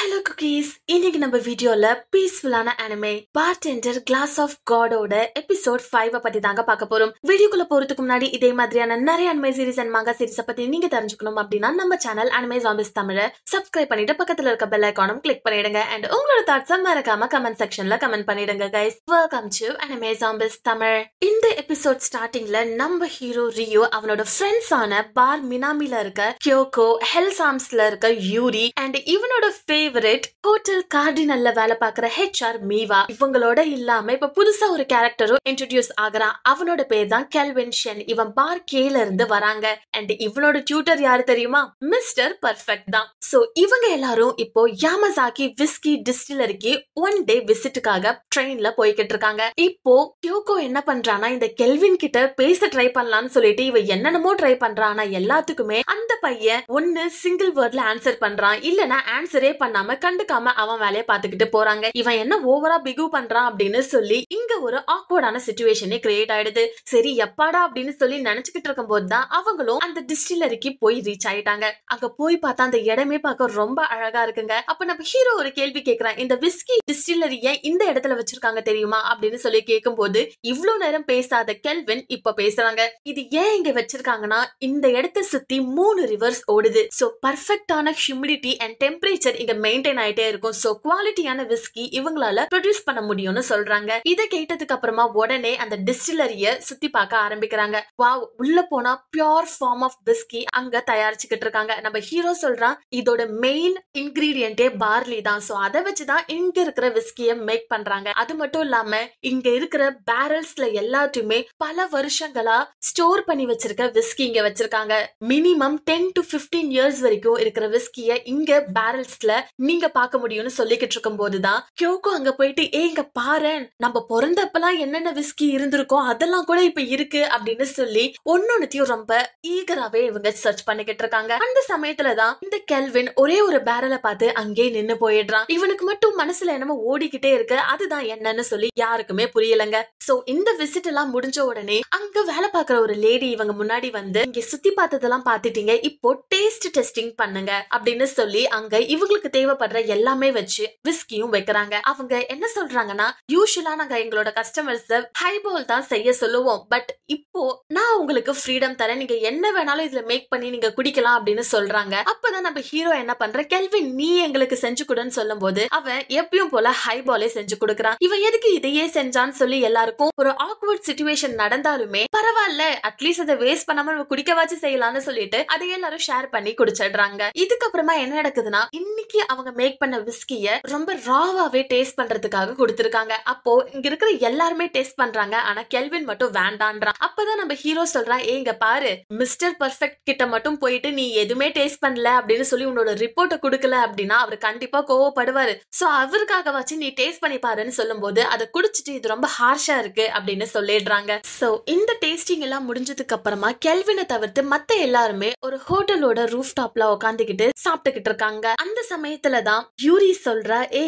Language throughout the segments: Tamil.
ஹலோ குக்கீஸ், இன்னைக்கு நம்ம வீடியோல பீஸ்ஃபுல்லான அனிமே பார்டெண்டர் கிளாஸ் ஆஃப் காடோட எபிசோட் 5 பத்தி தாங்க பார்க்க போறோம். வீடியோக்குள்ள போறதுக்கு முன்னாடி இதே மாதிரியான நிறைய அனிமே சீரிஸ் அண்ட் மாங்கா சீரிஸ் பத்தி நீங்க தெரிஞ்சுக்கணும் அப்படின்னா நம்ம சேனல் அனிமே ஜாம்பிஸ் தமிழ சப்ஸ்கிரைப் பண்ணிட்டு பக்கத்துல இருக்க பெல் ஐகானும் கிளிக் பண்ணிடுங்க. அண்ட் உங்களோட தாட்ஸை மறக்காம கமெண்ட் செக்ஷன்ல கமெண்ட் பண்ணிடுங்க guys. Welcome to anime zombies Tamil. இந்த எபிசோட் ஸ்டார்டிங்ல நம்ம ஹீரோ ரியோ அவனோட ஃப்ரெண்ட்ஸான பார் மினாமில இருக்க கியோகோ, ஹெல்சாம்ஸ்ல இருக்க யூரி அண்ட் இவனோட ஃபேவரட் ஹோட்டல் கார்டினல்ல வேலை பார்க்குற HR மீவா, இவங்களோட இல்லாம இப்ப புதுசா ஒரு கேரக்டரும் இன்ட்ரோடியூஸ் ஆகுறான். அவனோட பேர் தான் கெல்வின் ஷென். இவன் பார் கேல இருந்து வராங்க. அண்ட் இவனோட டியூட்டர் யாரு தெரியுமா? மிஸ்டர் பர்ஃபெக்ட் தான். சோ இவங்க எல்லாரும் இப்போ யாமசாக்கி விஸ்கி டிஸ்டிலரிக்கு ஒன் டே விசிட்டுக்காக ட்ரெயின்ல போய்கிட்டு இருக்காங்க. இப்போ கியோகோ என்ன பண்றானா, இந்த கெல்வின் கிட்ட பேச ட்ரை பண்ணலாம்னு சொல்லிட்டு இவ என்னென்னமோ ட்ரை பண்றான். ஆனா எல்லாத்துக்குமே அந்த பையன் ஒன்னு சிங்கிள் வேர்ட்ல ஆன்சர் பண்றான், இல்லனா ஆன்சரே பண்ணாம கண்டுக்காம அவன் வேலையை பார்த்துக்கிட்டு போறாங்க. இவன் என்ன ஓவரா பிகு பண்றான் அப்படின்னு சொல்லி இங்க ஒரு ஆக்வர்டான சிச்சுவேஷனே கிரியேட் ஆயிடுது. சரி எப்பாடா அப்படின்னு சொல்லி நினைச்சுக்கிட்டு இருக்கும் போதுதான் அவங்களும் அந்த டிஸ்டிலரிக்கு போய் ரீச் ஆயிட்டாங்க. அங்க போய் பார்த்தா அந்த இடமே பார்க்க ரொம்ப அழகா இருக்குங்க. அப்ப நம்ம ஹீரோ ஒரு கேள்வி கேக்குறான், இந்த விஸ்கி டிஸ்டிலரிய இந்த இடத்துல வச்சிருக்காங்க தெரியுமா அப்படின்னு சொல்லி கேட்கும் போது இவ்வளவு நேரம் பேசாத கெல்வின் இப்ப பேசுறாங்க. இது ஏன் இங்க வச்சிருக்காங்கன்னா, இந்த இடத்தை சுத்தி 3 ரிவர்ஸ் ஓடுது. சோ பர்ஃபெக்டான ஹியூமிடிட்டி அண்ட் டெம்பரேச்சர் இங்க மெயின்டைன் ஆயிட்டே இருக்கும். சோ குவாலிட்டியான விஸ்கி இவங்களால ப்ரொடியூஸ் பண்ண முடியும்னு சொல்றாங்க. இதை கேட்டதுக்கு அப்புறமா உடனே அந்த டிஸ்டிலரிய சுத்தி பார்க்க ஆரம்பிக்கிறாங்க. வாவ், உள்ள போனா பியூர் ஃபார்ம் ஆஃப் விஸ்கி அங்க தயாரிச்சுக்கிட்டு இருக்காங்க. நம்ம ஹீரோ சொல்றான், இதோட மெயின் இன்கிரீடியன்டே பார்லி தான். சோ அதை வச்சுதான் இங்க இருக்கிற விஸ்கிய மேக் பண்றாங்க. அது மட்டும் இல்லாம இங்க இருக்கிற பேரல்ஸ்ல எல்லாத்தையுமே பல வருஷங்களா ஸ்டோர் பண்ணி வச்சிருக்க விஸ்கி இங்க வச்சிருக்காங்க. மினிமம் 10 to 15 இயர்ஸ் வரைக்கும் இருக்கிற விஸ்கிய இங்க பேரல்ஸ்ல நீங்க பார்க்க முடியும்னு சொல்லிக்கிட்டு இருக்கும் போதுதான் கியோகோ அங்க போயிட்டு, இங்க பாரு, நம்ம பிறந்தப்பெல்லாம் என்னென்ன விஸ்கி இருந்திருக்கோம் அதெல்லாம் கூட இப்ப இருக்கு அப்படின்னு சொல்லி ஒன்னொன்னுத்தையும் ரொம்ப ஈகராவே இவங்க சர்ச் பண்ணிக்கிட்டு இருக்காங்க. அந்த சமயத்துலதான் இந்த கெல்வின் ஒரே ஒரு பேரலை பார்த்து அங்கே நின்னு போயிடுறான். இவனுக்கு மட்டும் மனசுல என்னமோ ஓடிக்கிட்டே இருக்கு. அதுதான் என்னன்னு சொல்லி யாருக்குமே புரியலங்க. சோ இந்த விசிட் எல்லாம் முடிஞ்ச உடனே அங்க வேலை பார்க்கிற ஒரு லேடி இவங்க முன்னாடி வந்து, இங்க சுத்தி பார்த்ததெல்லாம் பாத்துட்டீங்க, இப்போ டேஸ்ட் டெஸ்டிங் பண்ணுங்க அப்படின்னு சொல்லி அங்க இவங்களுக்கு தேவைப்படுற எல்லாமே வச்சு விஸ்கியும் வைக்கிறாங்க. அவங்க என்ன சொல்றாங்கன்னா, யூசுவலா நாங்க எங்களோட கஸ்டமர்ஸ் ஹைபால் தான் செய்ய சொல்லுவோம், பட் இப்போ நான் உங்களுக்கு ஃப்ரீடம் தரேன், நீங்க என்ன வேணாலும் இதுல மேக் பண்ணி நீங்க குடிக்கலாம் அப்படின்னு சொல்றாங்க. அப்பதான் நம்ம ஹீரோ என்ன பண்ற, கெல்வின் நீ எங்களுக்கு செஞ்சு கொடுன்னு சொல்லும் போது அவன் எப்பயும் போல ஹைபாலே செஞ்சு கொடுக்கறான். இவன் எதுக்கு இதையே செஞ்சான்னு சொல்லி எல்லாருக்கும் ஒரு ஆக்வர்ட் சிச்சுவேஷன் நடந்தாலுமே பரவாயில்ல, அட்லீஸ்ட் அதை வேஸ்ட் பண்ணாம நம்ம குடிக்கவாச்சு செய்யலாம்னு சொல்லிட்டு அதை எல்லாரும் ஷேர் பண்ணி குடிச்சிடுறாங்க. இதுக்கப்புறமா என்ன நடக்குதுன்னா, இன்னைக்கு அவங்க மேக் பண்ண விஸ்கிய ரொம்ப ராவாவே டேஸ்ட் பண்றதுக்காக கொடுத்திருக்காங்க. அப்போ இங்க இருக்கிற எல்லாருமே டேஸ்ட் பண்றாங்க. ஆனா கெல்வின் மட்டும் வேண்டான்றான். அப்பதான் நம்ம ஹீரோ சொல்றான், ஏங்க பாரு, மிஸ்டர் பர்ஃபெக்ட் கிட்ட மட்டும் போயிட்டு நீ எதுவுமே டேஸ்ட் பண்ணல அப்படின்னு சொல்லி உன்னோட ரிப்போர்ட்டை கொடுக்கல அப்படின்னா அவர் கண்டிப்பா கோவப்படுவாரு. சோ அவருக்காக வச்சு நீ டேஸ்ட் பண்ணி பாருன்னு சொல்லும் போது அதை குடிச்சிட்டு இது ரொம்ப ஹார்ஷா இருக்கு அப்படின்னு சொல்லிடுறாங்க. சோ இந்த டேஸ்டிங் எல்லாம் முடிஞ்சதுக்கு அப்புறமா கெல்வினை தவிர்த்து மத்த எல்லாருமே ஒரு ஹோட்டலோட ரூஃப் டாப்ல உட்காந்துக்கிட்டு சாப்பிட்டுக்கிட்டு இருக்காங்க. அந்த சமயத்துலதான் யூரி சொல்றா,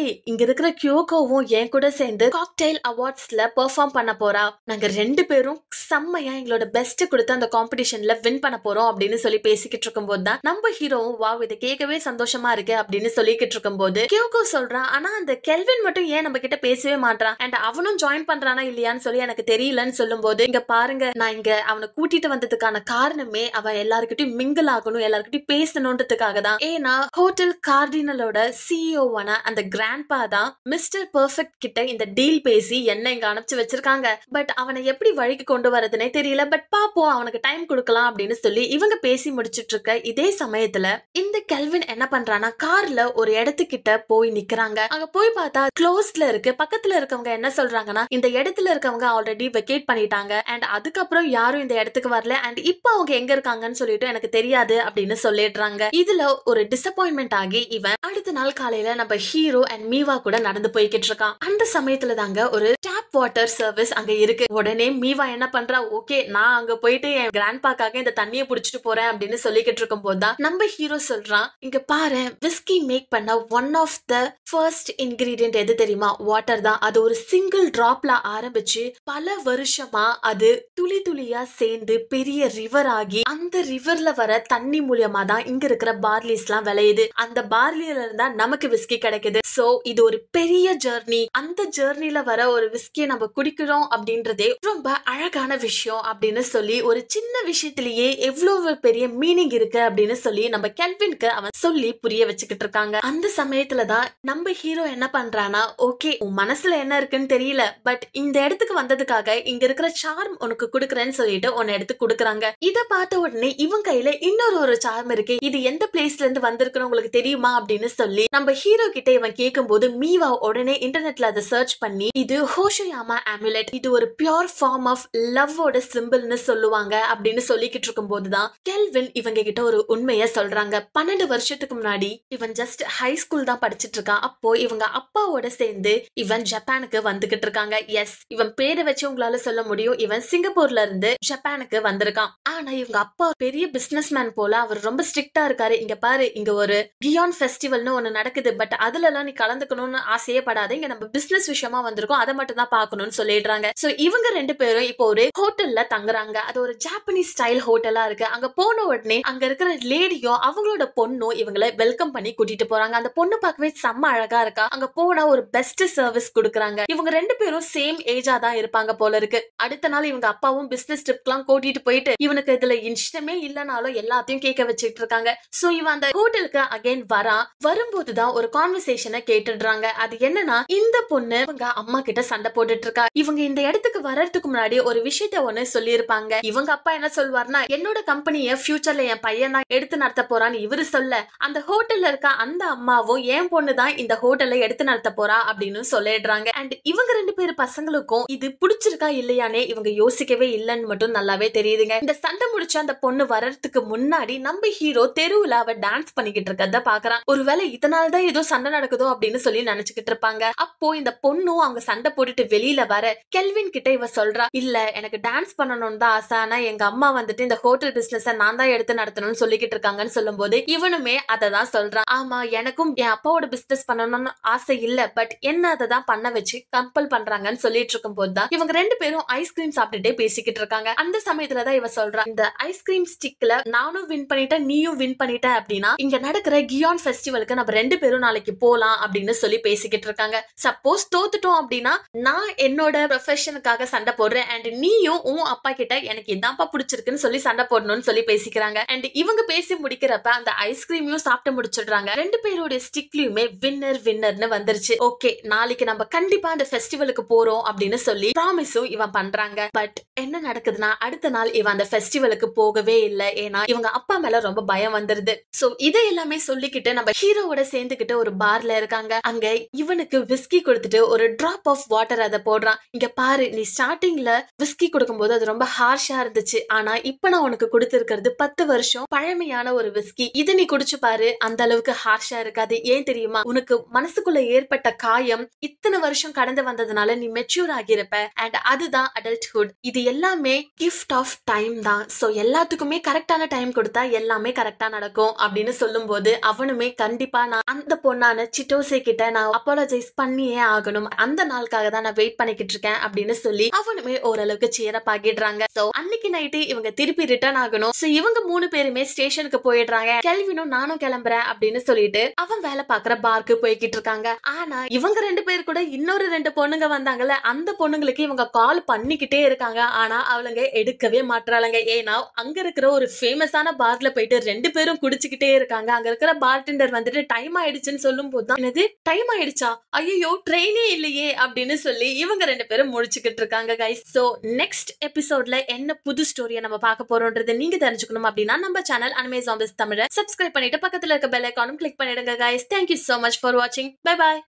இங்க இருக்கிற கியோகோவும் என் கூட சேர்ந்து காக்டெயில் அவார்ட்ஸ்ல பெர்ஃபார்ம் பண்ண போறா, நாங்க 2 பேரும் செம்மையா எங்களோட பெஸ்ட் கொடுத்து அந்த காம்படிஷன்ல வின் பண்ண போறோம் அப்படின்னு சொல்லி பேசிக்கிட்டு இருக்கும் போதுதான் நம்ம ஹீரோவும் வாவ் இதை கேட்கவே சந்தோஷமா இருக்கு அப்படின்னு சொல்லிக்கிட்டு இருக்கும் போது கியோகோ சொல்றான், ஆனா அந்த கெல்வின் மட்டும் ஏன் நம்ம கிட்ட பேசவே மாட்டான், அண்ட் அவனும் ஜாயின் பண்றானா இல்லையான்னு சொல்லி எனக்கு தெரியலன்னு சொல்லும் போது, இங்க பாருங்க, நான் இங்க அவனை கூட்டிட்டு வந்ததுக்கான காரணமே அவன் எல்லாருக்கிட்டையும் மிங்கிள் ஆகணும், எல்லாருக்கிட்டையும் பேசணுன்றதுக்காக தான். ஏன்னா ஹோட்டல் கார்டினலோட சிஇஓவான அந்த கிராண்ட்பா தான் மிஸ்டர் பர்ஃபெக்ட் கிட்ட இந்த டீல் பேசி என்ன இங்க அனுப்பிச்சு வச்சிருக்காங்க. பட் அவனை எப்படி வழிக்கு கொண்டு வரதுனே தெரியல, பட் பாப்போம், அவனுக்கு டைம் கொடுக்கலாம் அப்படின்னு சொல்லி இவங்க பேசி முடிச்சிட்டு இருக்க இதே சமயத்துல இந்த கெல்வின் என்ன பண்றானா, கார்ல ஒரு இடத்துக்கிட்ட போய் நிக்கிறாங்க. அங்க போய் பார்த்தா க்ளோஸ்ல இருக்கு. பக்கத்துல இருக்கவங்க என்ன சொல்றாங்கன்னா, இந்த இடத்துல இருக்கவங்க ஆல்ரெடி வெக்கேட் பண்ணிட்டாங்க அண்ட் அதுக்கப்புறம் யாரும் இந்த இடத்துக்கு வரல அண்ட் இப்போ அவங்க எங்க இருக்காங்கன்னு சொல்லிட்டு எனக்கு தெரியாது அப்படின்னு சொல்லிடுறாங்க. இதுல ஒரு டிசப்பாயின்மெண்ட் ஆகி இவன் அடுத்த நாள் காலையில நம்ம ஹீரோ அண்ட் மீவா கூட நடந்து போய்கிட்டு இருக்கான். அந்த சமயத்துல தாங்க ஒரு டேப் வாட்டர் சர்வீஸ் அங்க இருக்கு. உடனே மீவா என்ன பண்றா, ஓகே நான் அங்க போயிட்டு என் கிராண்ட்பாக்காக இந்த தண்ணியை புடிச்சிட்டு போறேன் அப்படின்னு சொல்லிக்கிட்டு இருக்கும் போதுதான் நம்ம ஹீரோ சொல்றான், இங்க பாரு, விஸ்கி மேக் பண்ண one of the first ingredient எது தெரியுமா? வாட்டர் தான். அது ஒரு சிங்கிள் டிராப்ல ஆரம்பிச்சு பல வருஷமா அது துளி துளியா சேர்ந்து பெரிய ரிவர் ஆகி அந்த ரிவர்ல வர தண்ணி மூலியமா தான் இங்க இருக்கிற பார்லிஸ் எல்லாம் விளையுது. அந்த பார்லியில இருந்தா நமக்கு விஸ்கி கிடைக்குது. சோ இது ஒரு பெரிய ஜர்னி. அந்த ஜர்னில வர ஒரு விஸ்கியை நம்ம குடிக்கிறோம் அப்படின்றதே ரொம்ப அழகான விஷயம் அப்படின்னு சொல்லி ஒரு சின்ன விஷயத்திலேயே எவ்வளவு பெரிய மீனிங் இருக்கு அப்படின்னு சொல்லி நம்ம கெல்வினுக்கு அவன் சொல்லி புரிய வச்சுக்கிட்டு இருக்காங்க. அந்த சமயத்துலதான் நம்ம ஹீரோ என்ன பண்றானா, ஓகே உன் மனசுல என்ன இருக்குன்னு தெரியல, பட் இந்த இடத்துக்கு வந்ததுக்காக இங்க இருக்கிற சார்ம் உனக்கு குடுக்கறேன்னு சொல்லிட்டு உன்னை எடுத்து குடுக்கறாங்க. இத பார்த்த உடனே இவன் கையில இன்னொரு சார்ம் இருக்கு, இது எந்த பிளேஸ்ல இருந்து வந்திருக்குன்னு உங்களுக்கு தெரியுமா அப்படின்னு சொல்லி நம்ம ஹீரோ கிட்ட இவன் கேட்கும் போது மீவா உடனே இன்டர்நெட்ல அதை சர்ச் பண்ணி இது ஹோஷோயாமா ஆமுலெட், இது ஒரு பியூர் ஃபார்ம் ஆஃப் லவ்வோட சிம்பிள்னு சொல்லுவாங்க அப்படின்னு சொல்லிக்கிட்டு இருக்கும் போதுதான் கெல்வின் இவங்க கிட்ட ஒரு உண்மையை சொல்றாங்க. 12 வருஷத்துக்கு முன்னாடி இவன் ஜஸ்ட் ஹை ஸ்கூல் தான் படிச்சிட்டு இருக்கான். அப்போ இவங்க அப்பாவோட சேர்ந்து இவன் ஜப்பானுக்கு வந்துகிட்டு இருக்காங்க. எஸ், இவன் பேரை வச்சு உங்களால சொல்ல முடியும், இவன் சிங்கப்பூர்ல இருந்து ஜப்பானுக்கு வந்திருக்கான். ஆனா இவங்க அப்பா பெரிய பிசினஸ் மேன் போல, அவர் ரொம்ப ஸ்ட்ரிக்டா இருக்காரு. இங்க பாரு, இங்க ஒரு கியான் ஃபெஸ்டிவல்னு ஒண்ணு நடக்குது, பட் அதுல எல்லாம் நீ கலந்துக்கணும்னு ஆசையே படாத, இங்க நம்ம பிசினஸ் விஷயமா வந்திருக்கோம், அதை மட்டும் தான் பாக்கணும்னு சொல்லிடுறாங்க. சோ இவங்க 2 பேரும் இப்போ ஒரு ஹோட்டல்ல தங்குறாங்க. அது ஒரு ஜாப்பனீஸ் ஸ்டைல் ஹோட்டலா இருக்கு. அங்க போன உடனே அங்க இருக்கிற லேடியும் அவங்களோட பொண்ணும் இவங்களை வெல்கம் பண்ணி கூட்டிட்டு போறாங்க. அந்த பொண்ணு பார்க்கவே செம்ம அழகா இருக்கா. அங்க போனா ஒரு பெஸ்ட் சர்வீஸ் கொடுக்கறாங்க. இவங்க 2 பேரும் சேம் ஏஜா தான் இருப்பாங்க போல இருக்கு. அடுத்த நாள் இவங்க அப்பாவும் பிசினஸ் ட்ரிப்லாம் கூட்டிட்டு போயிட்டு இவனுக்கு இதுல இஷ்டமே இல்லனாலும் எல்லாத்தையும் கேட்க வச்சிட்டு இருக்காங்க. சோ இவன் அந்த ஹோட்டலுக்கு அகைன் வரும்போதுதான் ஒரு கான்வர்சேஷனை கேட்டுடுறாங்க. அது என்னன்னா, இந்த பொண்ணு இவங்க அம்மா கிட்ட சண்டை போட்டுட்டு இருக்கா. இவங்க இந்த இடத்துக்கு வர்றதுக்கு முன்னாடி ஒரு விஷயத்த ஒண்ணு சொல்லியிருப்பாங்க. இவங்க அப்பா என்ன சொல்வார்னா, என்னோட கம்பெனிய ஃபியூச்சர்ல என் பையன் தான் எடுத்து நடத்த போறான்னு இவரு சொல்ல, அந்த ஹோட்டல்ல இருக்க அந்த அம்மாவும் என் பொண்ணு தான் இந்த ஹோட்டலை எடுத்து நடத்த போறா அப்படின்னு சொல்லிடுறாங்க. அண்ட் இவங்க 2 பேரு பசங்களுக்கும் இது பிடிச்சிருக்கா இல்லையானே இவங்க யோசிக்கவே இல்லைன்னு மட்டும் நல்லாவே தெரியுதுங்க. இந்த சண்டை முடிச்சு அந்த பொண்ணு வர்றதுக்கு முன்னாடி நம்ம ஹீரோ தெருவுல அவ டான்ஸ் பண்ணிக்கிட்டு இருக்கத பாக்குறான். ஒருவேளை இதனாலதான் ஏதோ சண்டை நடக்குதோ அப்படின்னு சொல்லி நினைச்சுக்கிட்டு இருப்பாங்க. அப்போ இந்த பொண்ணும் அவங்க சண்டை போட்டுட்டு வெளியில வர கெல்வின் கிட்ட இவ சொல்றா, இல்ல எனக்கு டான்ஸ் பண்ணணும்னு தான் ஆசை, ஆனா எங்க அம்மா வந்துட்டு இந்த ஹோட்டல் பிசினஸ் நான் தான் எடுத்து நடத்தணும்னு சொல்லிக்கிட்டு இருக்காங்கன்னு சொல்லும் போது இவனுமே அதை தான் சொல்றான். ஆமா, எனக்கும் என் அப்பாவோட பிசினஸ் பண்ணணும்னு ஆசை இல்ல, பட் என்ன அதை தான் பண்ண வச்சு கம்பல் பண்றாங்கன்னு சொல்லிட்டு இருக்கும் போதுதான் இவங்க 2 பேரும் ஐஸ்கிரீம் சாப்பிட்டுட்டே பேசிக்கிட்டு இருக்காங்க. அந்த சமயத்துலதான் இவ சொல்றா, இந்த ஐஸ்கிரீம் ஸ்டிக்ல நானும் வின் பண்ணிட்டேன், நீயும் வின் பண்ணிட்ட அப்படின்னா இங்க நடக்கிற கியான் ஃபெஸ்டிவலுக்கு நம்ம 2 பேரும் நாளைக்கு போலாம் அப்படின்னு சொல்லி பேசிக்கிட்டு இருக்காங்க. சப்போஸ் தோத்துட்டோம் அப்படின்னா நான் என்னோட ப்ரொஃபஷனுக்காக சண்டை போடுறேன், அண்ட் நீயும் உன் அப்பா கிட்ட எனக்கு இதான்ப்பா பிடிச்சிருக்குன்னு சொல்லி சண்டை போடணும்னு சொல்லி பேசிக்கிறாங்க. அண்ட் இவங்க பேசி முடிக்கிறப்ப அந்த ஐஸ்கிரீமையும் சாப்பிட்டு முடிச்சிடுறாங்க. 2 பேரோட ஸ்டிக்லயுமே வின்னர்னு வந்துருச்சு. ஓகே, நாளைக்கு நம்ம கண்டிப்பா அந்த ஃபெஸ்டிவலுக்கு போறோம் அப்படின்னு சொல்லி ப்ராமிஸும் இவன் பண்றாங்க. பட் என்ன நடக்குதுன்னா, அடுத்த நாள் இவன் அந்த ஃபெஸ்டிவலுக்கு போகவே இல்லை. ஏன்னா இவங்க அப்பா மேல ரொம்ப பயம் வந்துருது. சோ இதை எல்லாமே சொல்லிக்கிட்டு நம்ம ஹீரோவோட சேர்ந்துக்கிட்டு ஒரு பார்ல இருக்காங்க. அங்க இவனுக்கு விஸ்கி கொடுத்துட்டு ஒரு டிராப் ஆஃப் வாட்டர் அதை போடுறான். இங்க பாரு, நீ ஸ்டார்டிங்ல விஸ்கி கொடுக்கும்போது அது ரொம்ப ஹார்ஷா இருந்துச்சு, ஆனா இப்ப நான் உனக்கு கொடுத்திருக்கிறது 10 வருஷம் பழமையான ஒரு விஸ்கி, இதை நீ குடிச்சு பாரு, அந்த அளவுக்கு ஹார்ஷா இருக்காது. ஏன் தெரியுமா, உனக்கு மனசுக்குள்ள ஏற்பட்ட காயம் இத்தனை வருஷம் கடந்து வந்ததுனால நீ மெச்சூர் ஆகியிருப்ப, அண்ட் அதுதான் அடல்ட்ஹுட். இது எல்லாமே கிஃப்ட் ஆஃப் டைம் தான். சோ எல்லாத்துக்குமே கரெக்டான டைம் கொடுத்தா எல்லாமே கரெக்டா நடக்கும் அப்படின்னு சொல்லும் போது அவனுமே கண்டிப்பா நான் அந்த பொண்ணான சிட்டோசே கிட்ட நான் அப்பாலஜைஸ் பண்ணியே ஆகணும், அந்த நாளுக்காக தான் நான் வெயிட் பண்ணிக்கிட்டு இருக்கேன் அப்படின்னு சொல்லி அவனுமே ஓரளவுக்கு சேரப் ஆகிடுறாங்க. சோ அன்னைக்கு நைட்டு இவங்க திருப்பி ரிட்டர்ன் ஆகணும். சோ இவங்க 3 பேருமே ஸ்டேஷனுக்கு போயிடுறாங்க. கெல்வினும் நானும் கிளம்புறேன் அப்படின்னு சொல்லிட்டு அவன் வேலை பாக்குற பார்க்கு போய்கிட்டு இருக்காங்க. ஆனா இவங்க 2 பேர் கூட இன்னொரு 2 பொண்ணுங்க வந்தாங்கல்ல, அந்த பொண்ணுங்களுக்கு இவங்க கால் பண்ணிக்கிட்டே இருக்காங்க. ஆனா அவளுங்க எடுக்கவே மாட்டாளுங்க. ஏன்னா அங்க இருக்கிற ஒரு ஃபேமஸான பார்ல போயிட்டு 2 பேரும் குடிச்சுக்கிட்டே இருக்காங்க. அங்க இருக்கிற பார்டெண்டர் வந்துட்டு டைம் ஆயிடுச்சுன்னு சொல்லும் போதுதான், என்னது டைம் ஆயிடுச்சா, ஐயோ ட்ரெயினே இல்லையே அப்படின்னு சொல்லி இவங்க 2 பேரும் முடிச்சுக்கிட்டு இருக்காங்க கைஸ். சோ நெக்ஸ்ட் எபிசோட்ல என்ன புது ஸ்டோரியை நம்ம பார்க்க போறோம்ன்றது நீங்க தெரிஞ்சுக்கணும் அப்படின்னா நம்ம சேனல் அனிமே ஜாம்பிஸ் தமிழை சப்ஸ்கிரைப் பண்ணிட்டு பக்கத்துல இருக்க பெல் ஐகானும் கிளிக் பண்ணிடுங்க guys. Thank you so much for watching. Bye bye.